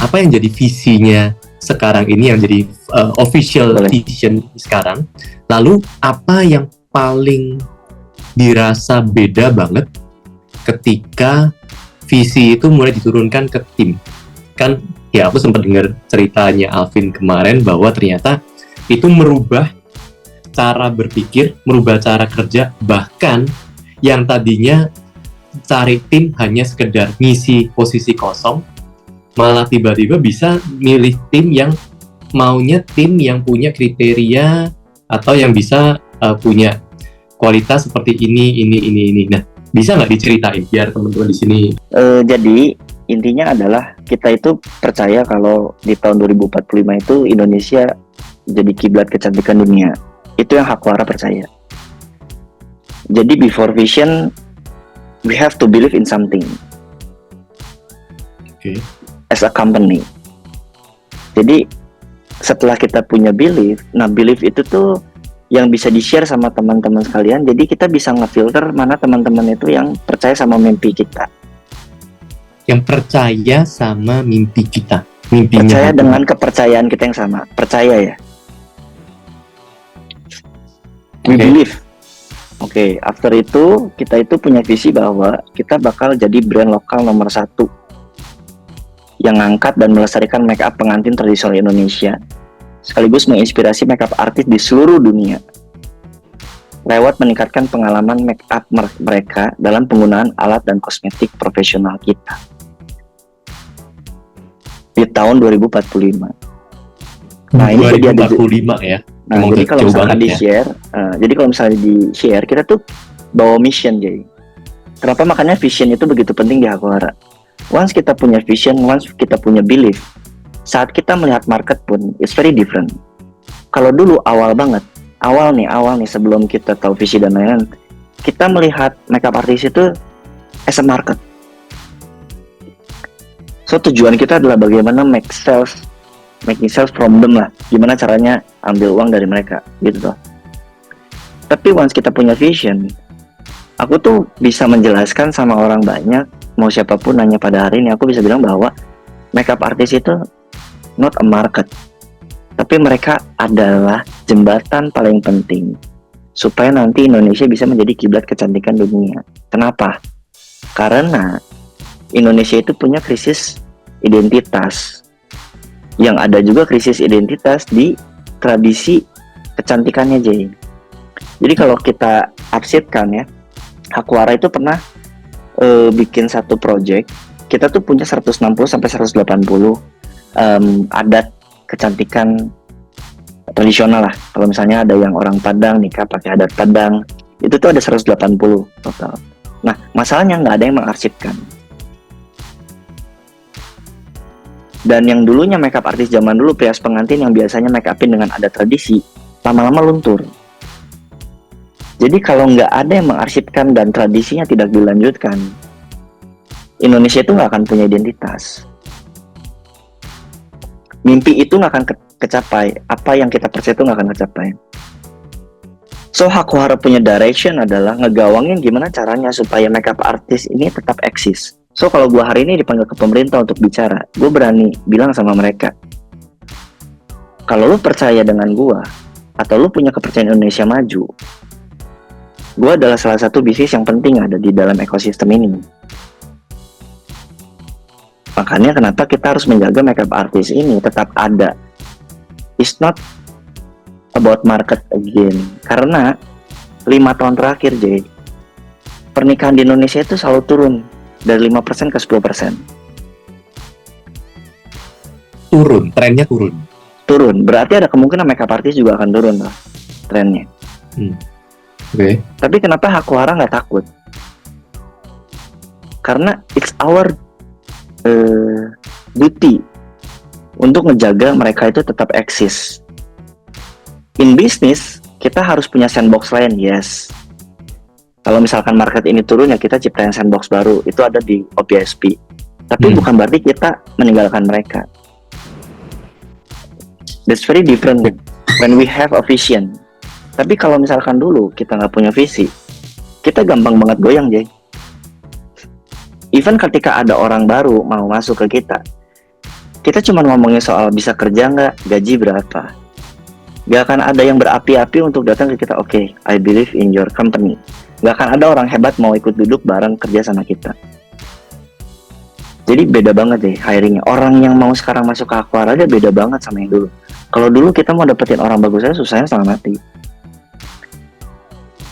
apa yang jadi visinya sekarang ini, yang jadi official vision sekarang. Lalu apa yang paling dirasa beda banget ketika visi itu mulai diturunkan ke tim? Kan ya aku sempat dengar ceritanya Alvin kemarin bahwa ternyata itu merubah cara berpikir, merubah cara kerja, bahkan yang tadinya cari tim hanya sekedar ngisi posisi kosong, malah tiba-tiba bisa milih tim yang maunya tim yang punya kriteria atau yang bisa punya kualitas seperti ini. Nah, bisa nggak diceritain biar teman-teman di sini? Jadi intinya adalah kita itu percaya kalau di tahun 2045 itu Indonesia jadi kiblat kecantikan dunia. Itu yang Hakwara percaya. Jadi before vision, we have to believe in something. Okay. As a company. Jadi setelah kita punya belief, nah belief itu tuh yang bisa di-share sama teman-teman sekalian. Jadi kita bisa ngefilter mana teman-teman itu yang percaya sama mimpi kita. Yang percaya sama mimpi kita. Mimpinya percaya hati. Dengan kepercayaan kita yang sama. Percaya ya. We believe. Oke, after itu kita itu punya visi bahwa kita bakal jadi brand lokal nomor 1 yang ngangkat dan melestarikan make up pengantin tradisional Indonesia, sekaligus menginspirasi make up artis di seluruh dunia lewat meningkatkan pengalaman make up mereka dalam penggunaan alat dan kosmetik profesional kita di tahun 2045. Nah, ini 2045 ya. Nah, jadi kalau misalkan di-share, jadi kalau misalnya di-share, kita tuh bawa mission, jadi. Kenapa makanya vision itu begitu penting di Hakwara? Once kita punya vision, once kita punya belief, saat kita melihat market pun, it's very different. Kalau dulu awal nih sebelum kita tahu visi dan lain-lain, kita melihat makeup artist itu as a market. So tujuan kita adalah bagaimana making sales from them lah, gimana caranya ambil uang dari mereka gitu toh. Tapi once kita punya vision, aku tuh bisa menjelaskan sama orang banyak, mau siapapun nanya pada hari ini, aku bisa bilang bahwa makeup artist itu not a market, tapi mereka adalah jembatan paling penting supaya nanti Indonesia bisa menjadi kiblat kecantikan dunia. Kenapa? Karena Indonesia itu punya krisis identitas, yang ada juga krisis identitas di tradisi kecantikannya, Jay. Jadi kalau kita arsipkan ya, Hakwara itu pernah bikin satu project, kita tuh punya 160 sampai 180 adat kecantikan tradisional lah. Kalau misalnya ada yang orang Padang nikah pakai adat Padang, itu tuh ada 180 total. Nah, masalahnya nggak ada yang mengarsipkan. Dan yang dulunya makeup artis zaman dulu, prias pengantin yang biasanya make upin dengan adat tradisi, lama-lama luntur. Jadi kalau nggak ada yang mengarsipkan dan tradisinya tidak dilanjutkan, Indonesia itu nggak akan punya identitas. Mimpi itu nggak akan kecapai, apa yang kita percaya itu nggak akan kecapai. So Hakwara punya direction adalah ngegawangin gimana caranya supaya makeup artis ini tetap eksis. So kalau gue hari ini dipanggil ke pemerintah untuk bicara, gue berani bilang sama mereka, kalau lu percaya dengan gue, atau lu punya kepercayaan Indonesia maju, gue adalah salah satu bisnis yang penting ada di dalam ekosistem ini. Makanya kenapa kita harus menjaga makeup artist ini tetap ada. It's not about market again. Karena 5 tahun terakhir, Jay, pernikahan di Indonesia itu selalu turun dari 5% ke 10%. Trennya turun. Berarti ada kemungkinan makeup artist juga akan turun lah trennya. Okay. Tapi kenapa Hakwara nggak takut? Karena it's our duty untuk ngejaga mereka itu tetap eksis. In business, kita harus punya sandbox lain, yes. Kalau misalkan market ini turun, ya kita ciptain sandbox baru. Itu ada di OPSP. Tapi bukan berarti kita meninggalkan mereka. That's very different when we have a vision. Tapi kalau misalkan dulu kita nggak punya visi, kita gampang banget goyang, Jay. Even ketika ada orang baru mau masuk ke kita, kita cuma ngomongin soal bisa kerja nggak, gaji berapa. Gak akan ada yang berapi-api untuk datang ke kita, oke, I believe in your company. Gak akan ada orang hebat mau ikut duduk bareng kerja sama kita. Jadi beda banget deh hiringnya. Orang yang mau sekarang masuk ke Aquar aja beda banget sama yang dulu. Kalau dulu kita mau dapetin orang bagus aja susahnya setengah mati.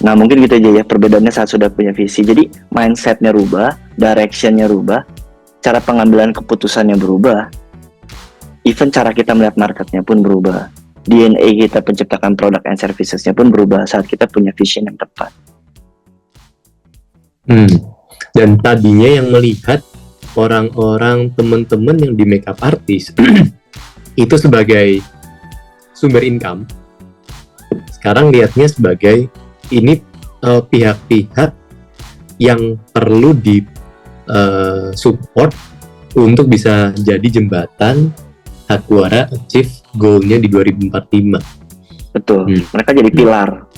Nah mungkin gitu aja ya perbedaannya saat sudah punya visi. Jadi mindsetnya rubah, directionnya rubah, cara pengambilan keputusannya berubah, even cara kita melihat marketnya pun berubah. DNA kita penciptakan produk and servicesnya pun berubah saat kita punya vision yang tepat. Dan tadinya yang melihat orang-orang teman-teman yang di makeup artist itu sebagai sumber income, sekarang lihatnya sebagai ini pihak-pihak yang perlu di support untuk bisa jadi jembatan Aquara achieve goal-nya di 2045. Betul, mereka jadi pilar.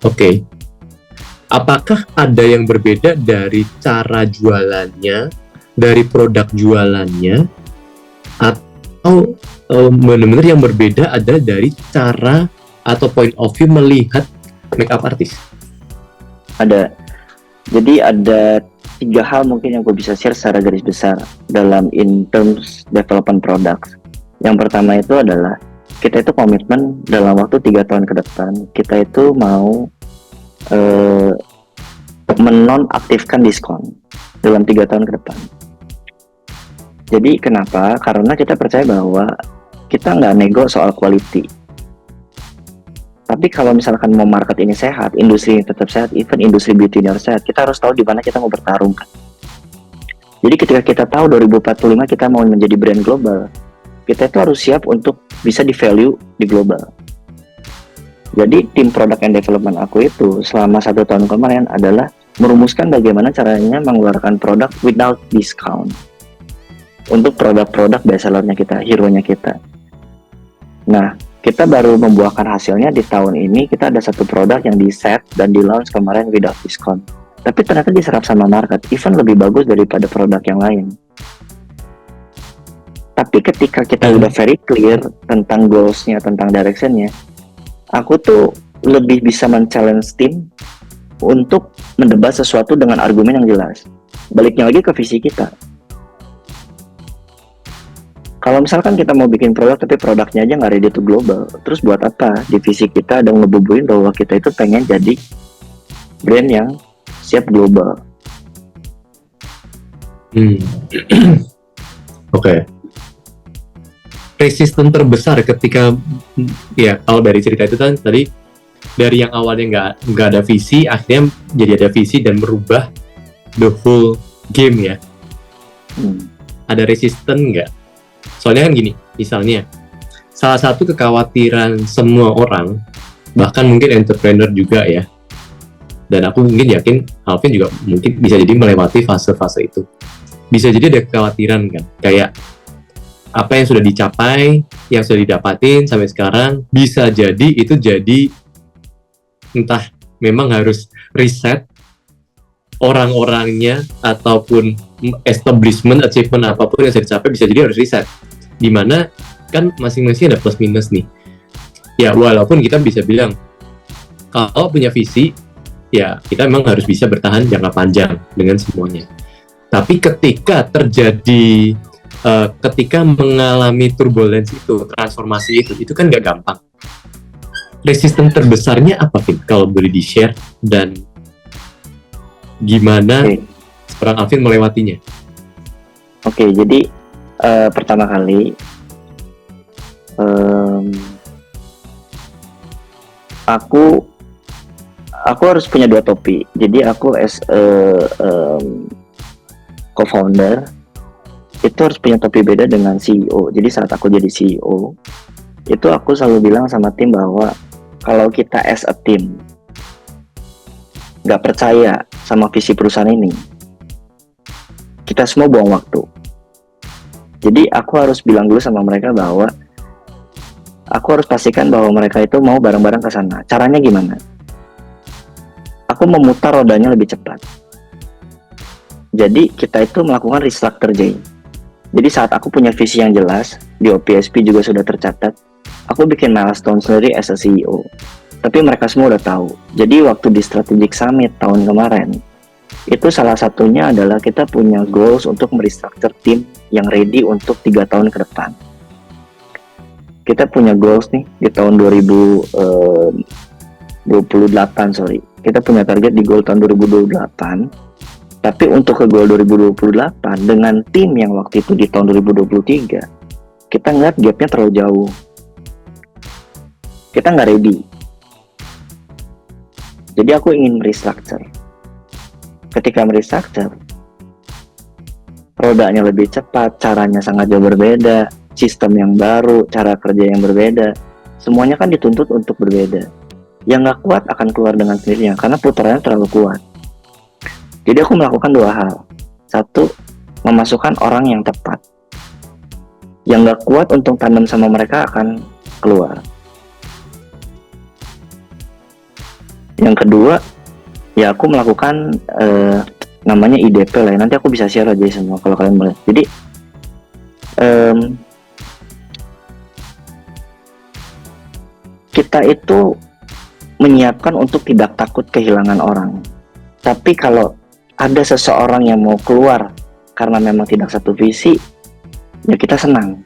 Oke. Apakah ada yang berbeda dari cara jualannya, dari produk jualannya, atau benar-benar yang berbeda adalah dari cara atau point of view melihat makeup artist? Ada. Jadi ada 3 hal mungkin yang gue bisa share secara garis besar dalam in terms development products. Yang pertama itu adalah kita itu komitmen dalam waktu 3 tahun ke depan kita itu mau menonaktifkan diskon dalam 3 tahun ke depan. Jadi kenapa? Karena kita percaya bahwa kita nggak nego soal quality. Tapi kalau misalkan mau market ini sehat, industri ini tetap sehat, even industri beauty ini harus sehat, kita harus tahu di mana kita mau bertarung kan. Jadi ketika kita tahu 2045 kita mau menjadi brand global, kita itu harus siap untuk bisa di value di global. Jadi tim product and development aku itu selama 1 tahun kemarin adalah merumuskan bagaimana caranya mengeluarkan produk without discount untuk produk-produk bestsellernya kita, hero-nya kita. Nah, kita baru membuahkan hasilnya di tahun ini. Kita ada 1 produk yang di set dan di launch kemarin without discount. Tapi ternyata diserap sama market, even lebih bagus daripada produk yang lain. Tapi ketika kita udah very clear tentang goals-nya, tentang direction-nya, aku tuh lebih bisa men-challenge tim untuk mendebat sesuatu dengan argumen yang jelas. Baliknya lagi ke visi kita. Kalau misalkan kita mau bikin produk tapi produknya aja nggak ready to global, terus buat apa? Di visi kita ada ngebubuin bahwa kita itu pengen jadi brand yang siap global. Oke. Resisten terbesar ketika ya kalau dari cerita itu kan tadi dari yang awalnya nggak ada visi akhirnya jadi ada visi dan merubah the whole game ya. Ada resisten nggak? Soalnya kan gini, misalnya salah satu kekhawatiran semua orang, bahkan mungkin entrepreneur juga ya, dan aku mungkin yakin Alvin juga mungkin bisa jadi melewati fase-fase itu. Bisa jadi ada kekhawatiran kan, kayak apa yang sudah dicapai, yang sudah didapatin sampai sekarang, bisa jadi itu jadi entah memang harus reset orang-orangnya ataupun establishment, achievement apapun yang sudah dicapai bisa jadi harus reset. Dimana kan masing-masing ada plus minus nih. Ya walaupun kita bisa bilang kalau punya visi, ya kita memang harus bisa bertahan jangka panjang dengan semuanya. Tapi ketika terjadi ketika mengalami turbulence itu, transformasi itu kan nggak gampang. Resisten terbesarnya apa, Vin? Kalau boleh di-share dan gimana seorang Alvin melewatinya? Oke, jadi pertama kali aku harus punya 2 topi. Jadi aku as co-founder itu harus punya topi beda dengan CEO. Jadi saat aku jadi CEO, itu aku selalu bilang sama tim bahwa kalau kita as a team nggak percaya sama visi perusahaan ini, kita semua buang waktu. Jadi aku harus bilang dulu sama mereka bahwa aku harus pastikan bahwa mereka itu mau bareng-bareng ke sana. Caranya gimana? Aku memutar rodanya lebih cepat. Jadi kita itu melakukan restructure J. Jadi saat aku punya visi yang jelas, di OPSP juga sudah tercatat, aku bikin milestone sendiri as a CEO. Tapi mereka semua udah tahu. Jadi waktu di Strategic Summit tahun kemarin, itu salah satunya adalah kita punya goals untuk merestructure tim yang ready untuk 3 tahun ke depan. Kita punya goals nih di tahun 2028, sorry. Kita punya target di goal tahun 2028. Tapi untuk ke goal 2028 dengan tim yang waktu itu di tahun 2023, kita ngeliat gapnya terlalu jauh. Kita nggak ready. Jadi aku ingin merestructure. Ketika merestructure, rodanya lebih cepat, caranya sangat jauh berbeda, sistem yang baru, cara kerja yang berbeda, semuanya kan dituntut untuk berbeda. Yang nggak kuat akan keluar dengan sendirinya karena putarannya terlalu kuat. Jadi aku melakukan 2 hal. Satu, memasukkan orang yang tepat. Yang nggak kuat untuk tandem sama mereka akan keluar. Yang kedua, ya aku melakukan namanya IDP lah. Nanti aku bisa share aja semua kalau kalian boleh. Jadi kita itu menyiapkan untuk tidak takut kehilangan orang. Tapi kalau ada seseorang yang mau keluar karena memang tidak satu visi, ya kita senang.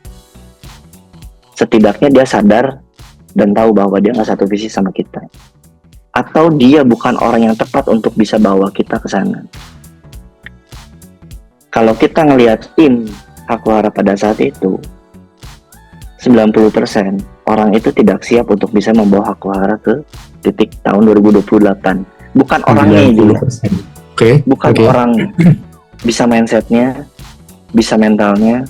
Setidaknya dia sadar dan tahu bahwa dia nggak satu visi sama kita. Atau dia bukan orang yang tepat untuk bisa bawa kita ke sana. Kalau kita ngelihat tim Hakuhara pada saat itu, 90% orang itu tidak siap untuk bisa membawa Hakuhara ke titik tahun 2028. Bukan orangnya juga. Bukan orang bisa mindsetnya, bisa mentalnya,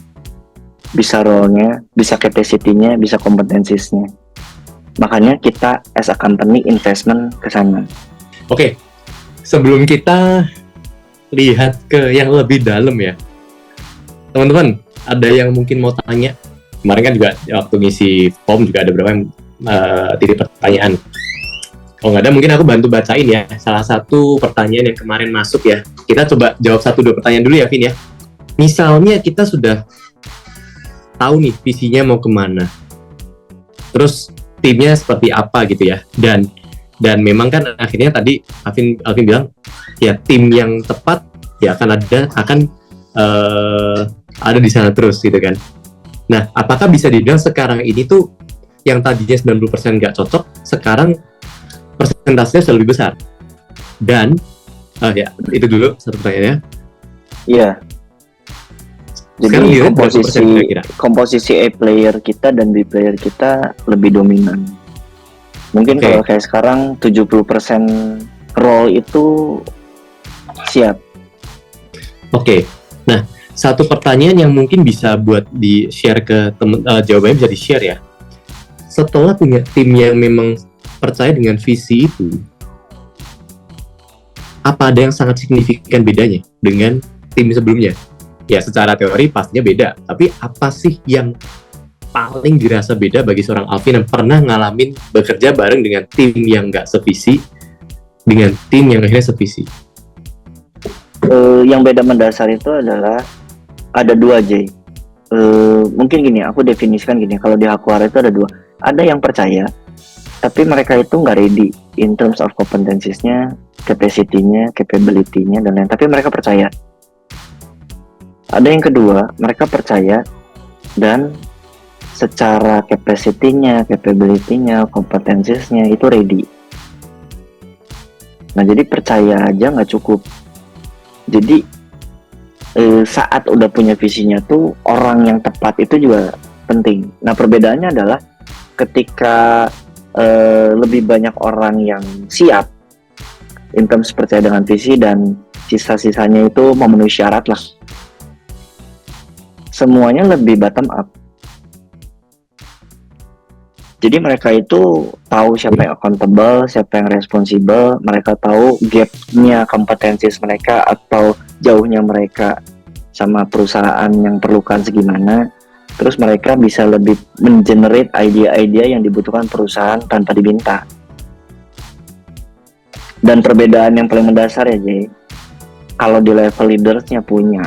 bisa role-nya, bisa capacity-nya, bisa kompetensinya. Makanya kita as a company investment ke sana. Oke. Sebelum kita lihat ke yang lebih dalam ya, teman-teman, ada yang mungkin mau tanya? Kemarin kan juga waktu ngisi form juga ada beberapa titik pertanyaan. Kalau nggak ada, mungkin aku bantu bacain ya. Salah satu pertanyaan yang kemarin masuk ya. Kita coba jawab 1-2 pertanyaan dulu ya, Vin ya. Misalnya kita sudah tahu nih visinya mau kemana. Terus timnya seperti apa gitu ya. Dan memang kan akhirnya tadi Alvin bilang ya tim yang tepat ya akan ada di sana terus gitu kan. Nah, apakah bisa dibilang sekarang ini tuh yang tadinya 90% nggak cocok, sekarang persentasenya sudah lebih besar? Dan ya itu dulu satu pertanyaannya. Iya. Jadi komposisi A player kita dan B player kita lebih dominan. Mungkin kalau kayak sekarang 70% role itu siap. Oke. Nah, satu pertanyaan yang mungkin bisa buat di-share ke temen, jawabannya bisa di-share ya. Setelah punya tim yang memang percaya dengan visi itu, apa ada yang sangat signifikan bedanya dengan tim sebelumnya? Ya, secara teori pastinya beda, tapi apa sih yang paling dirasa beda bagi seorang Alvin yang pernah ngalamin bekerja bareng dengan tim yang nggak sevisi dengan tim yang akhirnya sevisi? Yang beda mendasar itu adalah ada 2, Jay. Mungkin gini, aku definisikan gini, kalau di Hakuhara itu ada 2. Ada yang percaya, tapi mereka itu nggak ready in terms of competencies-nya, capacity-nya, capability-nya, dan lain. Tapi mereka percaya. Ada yang kedua, mereka percaya dan secara capacity-nya, capability-nya, kompetensinya itu ready. Nah, jadi percaya aja nggak cukup. Jadi saat udah punya visinya tuh orang yang tepat itu juga penting. Nah, perbedaannya adalah ketika lebih banyak orang yang siap in terms percaya dengan visi dan sisa-sisanya itu memenuhi syarat lah. Semuanya lebih bottom up. Jadi mereka itu tahu siapa yang accountable, siapa yang responsible, mereka tahu gap-nya kompetensi mereka atau jauhnya mereka sama perusahaan yang perlukan segimana. Terus mereka bisa lebih mengenerate ide-ide yang dibutuhkan perusahaan tanpa diminta. Dan perbedaan yang paling mendasar ya, Jay, kalau di level leadersnya punya.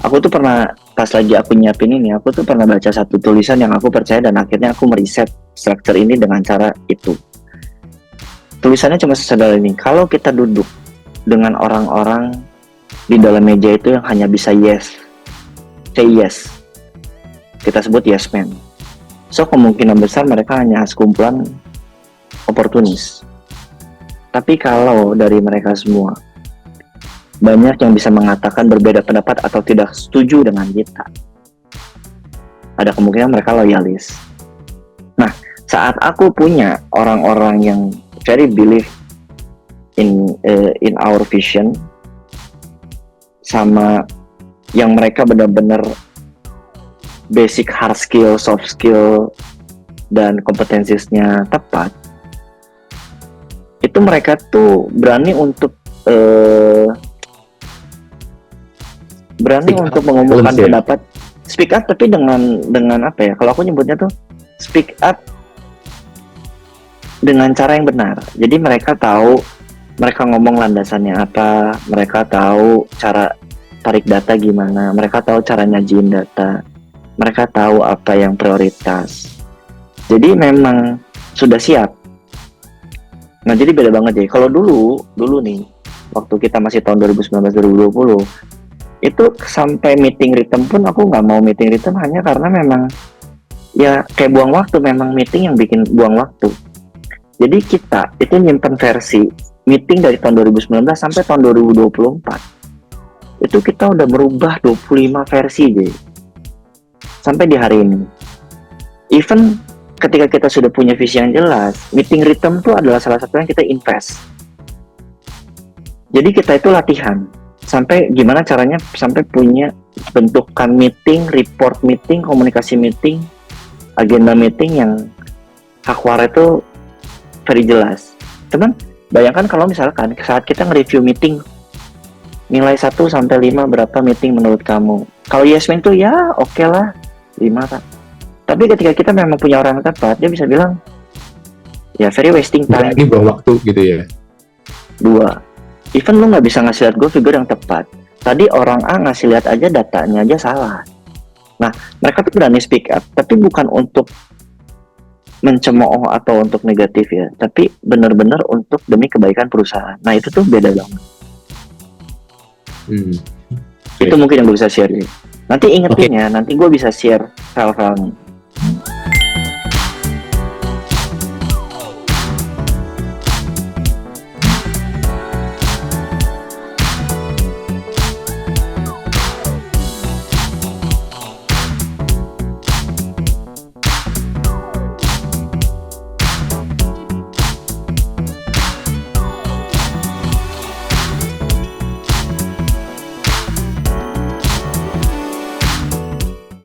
Aku tuh pernah pas lagi aku nyiapin ini, aku tuh pernah baca satu tulisan yang aku percaya dan akhirnya aku meriset structure ini dengan cara itu. Tulisannya cuma sesederhana ini, kalau kita duduk dengan orang-orang di dalam meja itu yang hanya bisa say yes, kita sebut yes man. So kemungkinan besar mereka hanya sekumpulan oportunis. Tapi kalau dari mereka semua banyak yang bisa mengatakan berbeda pendapat atau tidak setuju dengan kita, ada kemungkinan mereka loyalis. Nah, saat aku punya orang-orang yang very believe in our vision, sama yang mereka benar-benar basic hard skill, soft skill, dan kompetensinya tepat, itu mereka tuh berani untuk mengumumkan pendapat, speak up, tapi dengan apa ya? Kalau aku nyebutnya tuh speak up dengan cara yang benar. Jadi mereka tahu mereka ngomong landasannya apa, mereka tahu cara tarik data gimana, mereka tahu cara nyajiin data, mereka tahu apa yang prioritas. Jadi memang sudah siap. Nah, jadi beda banget ya. Kalau dulu nih, waktu kita masih tahun 2019-2020, itu sampai meeting written pun aku nggak mau meeting written hanya karena memang ya kayak buang waktu, memang meeting yang bikin buang waktu. Jadi kita itu nyimpen versi meeting dari tahun 2019 sampai tahun 2024. Itu kita udah merubah 25 versi deh. Sampai di hari ini. Even ketika kita sudah punya visi yang jelas, meeting rhythm itu adalah salah satu yang kita invest. Jadi kita itu latihan. Sampai gimana caranya sampai punya bentukan meeting, report meeting, komunikasi meeting, agenda meeting yang hakwara itu very jelas. Teman, bayangkan kalau misalkan saat kita nge-review meeting, nilai 1 sampai 5 berapa meeting menurut kamu? Kalau yes man tuh ya oke lah 5 Kak. Tapi ketika kita memang punya orang yang tepat, dia bisa bilang ya very wasting time. Ini buang waktu gitu ya. 2. Even lu nggak bisa ngasih lihat gue figur yang tepat. Tadi orang A ngasih lihat aja datanya aja salah. Nah, mereka tuh berani speak up, tapi bukan untuk mencemooh atau untuk negatif ya, tapi benar-benar untuk demi kebaikan perusahaan. Nah, itu tuh beda banget. Itu mungkin yang gue bisa share. Nanti ingetin ya, nanti gue bisa share file-file nih.